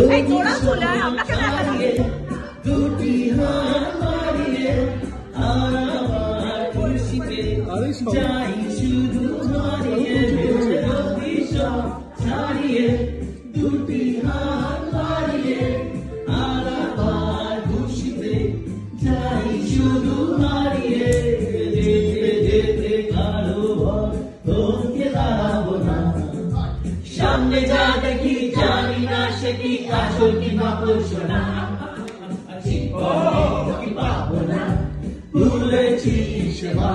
এই তোরা চলে আয়, আমরা কেন একা যাবো? দুটি হাত বাড়িয়ে আমার খুশিতে যাই শুধু হারিয়ে সব ছাড়িয়ে দুটি হাত বাড়িয়ে আমার খুশিতে যাই শুধু হারিয়ে যেতে যেতে কারো তোকে দাঁড়াবো না সামনে যা দেখি জানি না সে কি আসল কি নকল শোনা পাবো না ভুলেছি সেবা